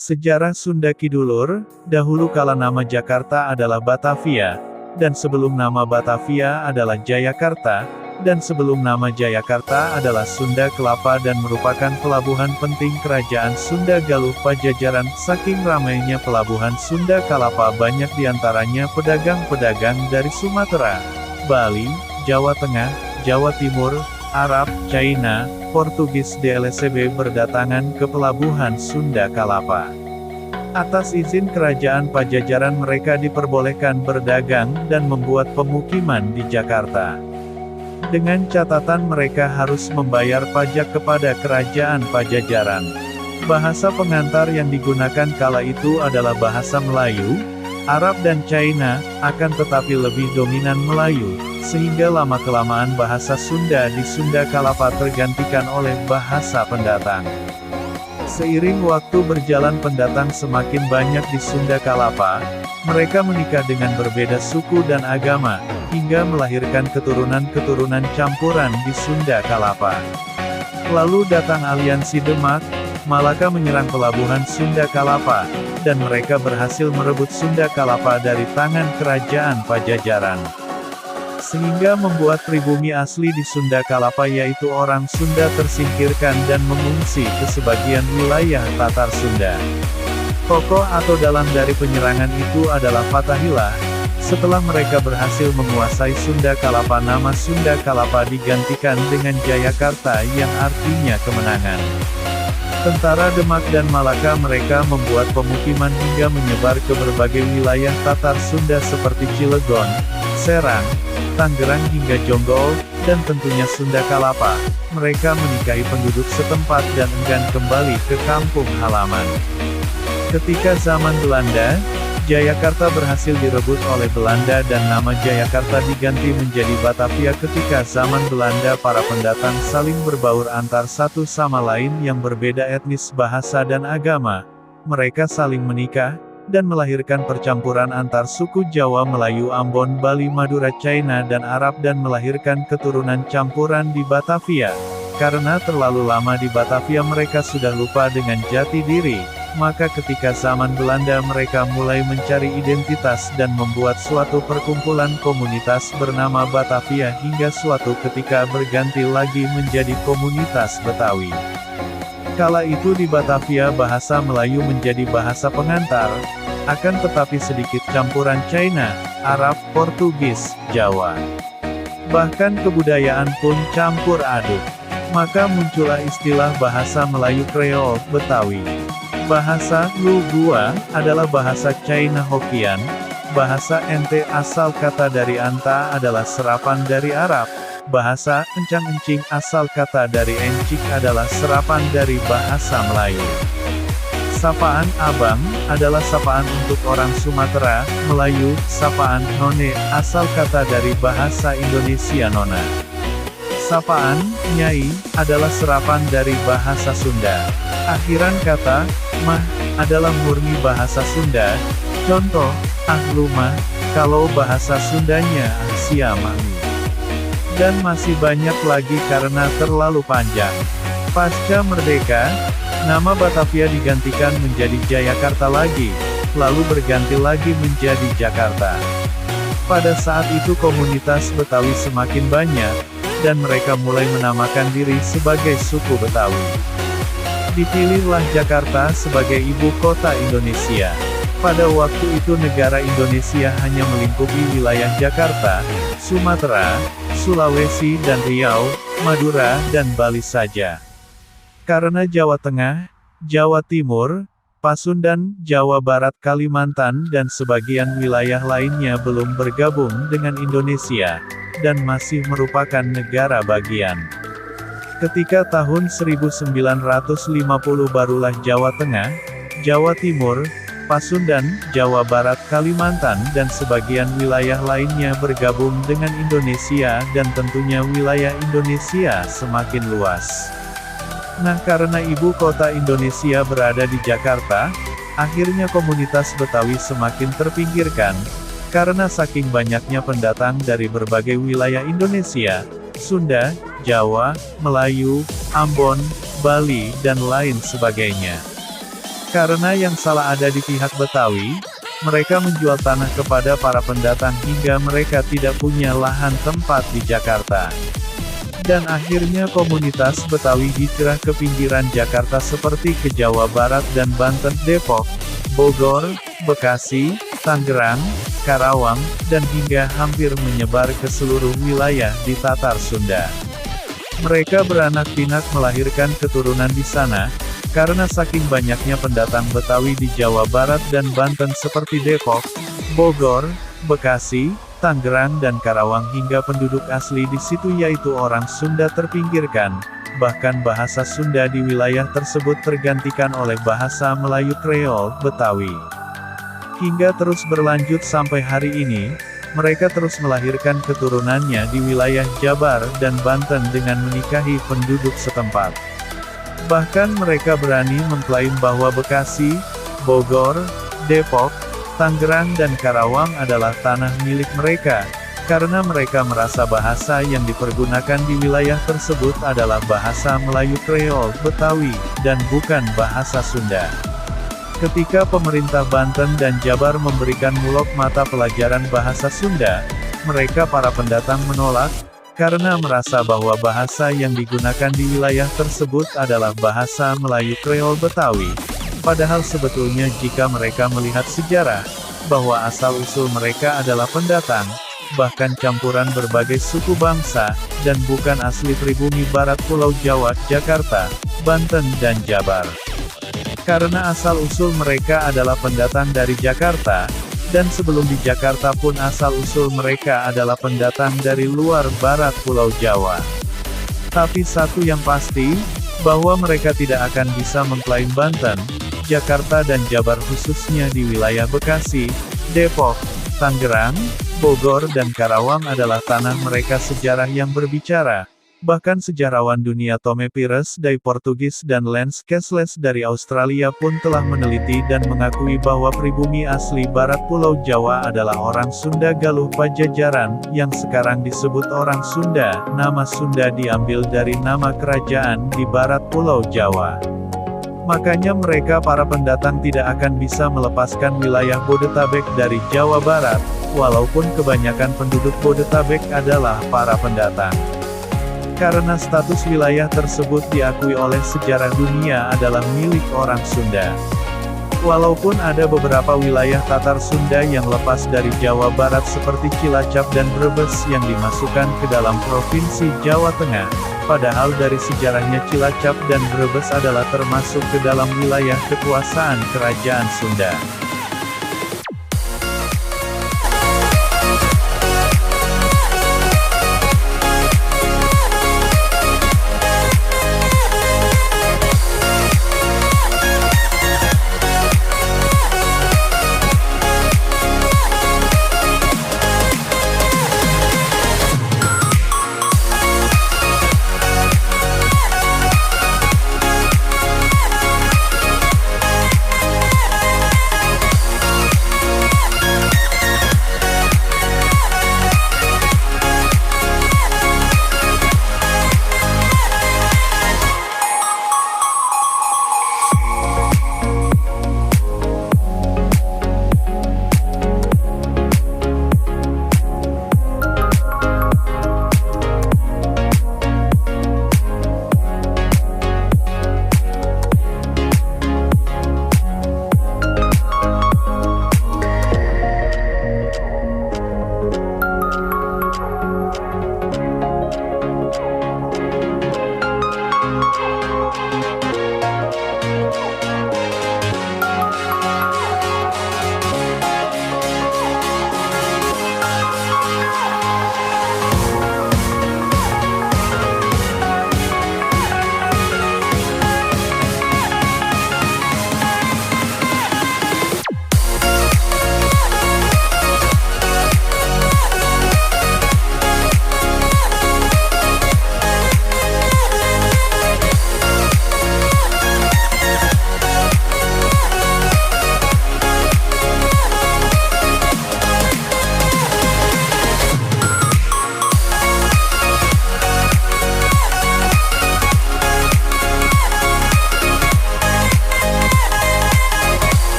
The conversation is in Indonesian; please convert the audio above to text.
Sejarah Sunda Kidulur, dahulu kala nama Jakarta adalah Batavia, dan sebelum nama Batavia adalah Jayakarta, dan sebelum nama Jayakarta adalah Sunda Kelapa dan merupakan pelabuhan penting kerajaan Sunda Galuh Pajajaran. Saking ramainya pelabuhan Sunda Kalapa, banyak diantaranya pedagang-pedagang dari Sumatera, Bali, Jawa Tengah, Jawa Timur, Arab, China, Portugis DLCB berdatangan ke pelabuhan Sunda Kalapa. Atas izin kerajaan Pajajaran mereka diperbolehkan berdagang dan membuat pemukiman di Jakarta. Dengan catatan mereka harus membayar pajak kepada kerajaan Pajajaran. Bahasa pengantar yang digunakan kala itu adalah bahasa Melayu, Arab dan China, akan tetapi lebih dominan Melayu, sehingga lama-kelamaan bahasa Sunda di Sunda Kalapa tergantikan oleh bahasa pendatang. Seiring waktu berjalan, pendatang semakin banyak di Sunda Kalapa. Mereka menikah dengan berbeda suku dan agama, hingga melahirkan keturunan-keturunan campuran di Sunda Kalapa. Lalu datang aliansi Demak, Malaka menyerang pelabuhan Sunda Kalapa, dan mereka berhasil merebut Sunda Kalapa dari tangan kerajaan Pajajaran. Sehingga membuat pribumi asli di Sunda Kalapa yaitu orang Sunda tersingkirkan dan mengungsi ke sebagian wilayah Tatar Sunda. Tokoh atau dalang dari penyerangan itu adalah Fatahillah. Setelah mereka berhasil menguasai Sunda Kalapa, nama Sunda Kalapa digantikan dengan Jayakarta yang artinya kemenangan. Tentara Demak dan Malaka mereka membuat pemukiman hingga menyebar ke berbagai wilayah Tatar Sunda seperti Cilegon, Serang, Tangerang hingga Jonggol, dan tentunya Sunda Kalapa. Mereka menikahi penduduk setempat dan enggan kembali ke kampung halaman. Ketika zaman Belanda, Jayakarta berhasil direbut oleh Belanda dan nama Jayakarta diganti menjadi Batavia. Ketika zaman Belanda, para pendatang saling berbaur antar satu sama lain yang berbeda etnis, bahasa dan agama. Mereka saling menikah, dan melahirkan percampuran antar suku Jawa, Melayu, Ambon, Bali, Madura, China dan Arab, dan melahirkan keturunan campuran di Batavia. Karena terlalu lama di Batavia mereka sudah lupa dengan jati diri. Maka ketika zaman Belanda mereka mulai mencari identitas dan membuat suatu perkumpulan komunitas bernama Batavia hingga suatu ketika berganti lagi menjadi komunitas Betawi. Kala itu di Batavia bahasa Melayu menjadi bahasa pengantar, akan tetapi sedikit campuran China, Arab, Portugis, Jawa. Bahkan kebudayaan pun campur aduk. Maka muncullah istilah bahasa Melayu Kreol, Betawi. Bahasa Lu Gua adalah bahasa China Hokkien. Bahasa Ente asal kata dari Anta adalah serapan dari Arab. Bahasa Encang-Encing asal kata dari Encik adalah serapan dari bahasa Melayu. Sapaan Abang adalah sapaan untuk orang Sumatera, Melayu. Sapaan None asal kata dari bahasa Indonesia Nona. Sapaan Nyai adalah serapan dari bahasa Sunda. Akhiran kata mah adalah murni bahasa Sunda. Contoh, Lumah, kalau bahasa Sundanya Siamami. Dan masih banyak lagi karena terlalu panjang. Pasca merdeka, nama Batavia digantikan menjadi Jayakarta lagi, lalu berganti lagi menjadi Jakarta. Pada saat itu komunitas Betawi semakin banyak, dan mereka mulai menamakan diri sebagai suku Betawi. Dipilihlah Jakarta sebagai ibu kota Indonesia. Pada waktu itu negara Indonesia hanya melingkupi wilayah Jakarta, Sumatera, Sulawesi dan Riau, Madura dan Bali saja. Karena Jawa Tengah, Jawa Timur, Pasundan, Jawa Barat, Kalimantan dan sebagian wilayah lainnya belum bergabung dengan Indonesia, dan masih merupakan negara bagian. Ketika tahun 1950 barulah Jawa Tengah, Jawa Timur, Pasundan, Jawa Barat, Kalimantan dan sebagian wilayah lainnya bergabung dengan Indonesia dan tentunya wilayah Indonesia semakin luas. Nah, karena ibu kota Indonesia berada di Jakarta, akhirnya komunitas Betawi semakin terpinggirkan, karena saking banyaknya pendatang dari berbagai wilayah Indonesia, Sunda, Jawa, Melayu, Ambon, Bali dan lain sebagainya. Karena yang salah ada di pihak Betawi, mereka menjual tanah kepada para pendatang hingga mereka tidak punya lahan tempat di Jakarta. Dan akhirnya komunitas Betawi hijrah ke pinggiran Jakarta seperti ke Jawa Barat dan Banten, Depok, Bogor, Bekasi, Tangerang, Karawang, dan hingga hampir menyebar ke seluruh wilayah di Tatar Sunda. Mereka beranak pinak melahirkan keturunan di sana, karena saking banyaknya pendatang Betawi di Jawa Barat dan Banten seperti Depok, Bogor, Bekasi, Tangerang dan Karawang hingga penduduk asli di situ yaitu orang Sunda terpinggirkan, bahkan bahasa Sunda di wilayah tersebut tergantikan oleh bahasa Melayu Kreol, Betawi. Hingga terus berlanjut sampai hari ini, mereka terus melahirkan keturunannya di wilayah Jabar dan Banten dengan menikahi penduduk setempat. Bahkan mereka berani mengklaim bahwa Bekasi, Bogor, Depok, Tangerang dan Karawang adalah tanah milik mereka, karena mereka merasa bahasa yang dipergunakan di wilayah tersebut adalah bahasa Melayu Kreol, Betawi, dan bukan bahasa Sunda. Ketika pemerintah Banten dan Jabar memberikan mulok mata pelajaran bahasa Sunda, mereka para pendatang menolak, karena merasa bahwa bahasa yang digunakan di wilayah tersebut adalah bahasa Melayu Kreol Betawi. Padahal sebetulnya jika mereka melihat sejarah, bahwa asal-usul mereka adalah pendatang, bahkan campuran berbagai suku bangsa, dan bukan asli pribumi barat Pulau Jawa, Jakarta, Banten dan Jabar. Karena asal-usul mereka adalah pendatang dari Jakarta, dan sebelum di Jakarta pun asal-usul mereka adalah pendatang dari luar barat Pulau Jawa. Tapi satu yang pasti, bahwa mereka tidak akan bisa mengklaim Banten, Jakarta dan Jabar khususnya di wilayah Bekasi, Depok, Tangerang, Bogor dan Karawang adalah tanah mereka. Sejarah yang berbicara. Bahkan sejarawan dunia Tome Pires dari Portugis dan Lance Casles dari Australia pun telah meneliti dan mengakui bahwa pribumi asli barat Pulau Jawa adalah orang Sunda Galuh Pajajaran, yang sekarang disebut orang Sunda. Nama Sunda diambil dari nama kerajaan di barat Pulau Jawa. Makanya mereka para pendatang tidak akan bisa melepaskan wilayah Bodetabek dari Jawa Barat, walaupun kebanyakan penduduk Bodetabek adalah para pendatang. Karena status wilayah tersebut diakui oleh sejarah dunia adalah milik orang Sunda. Walaupun ada beberapa wilayah Tatar Sunda yang lepas dari Jawa Barat seperti Cilacap dan Brebes yang dimasukkan ke dalam Provinsi Jawa Tengah, padahal dari sejarahnya Cilacap dan Brebes adalah termasuk ke dalam wilayah kekuasaan Kerajaan Sunda.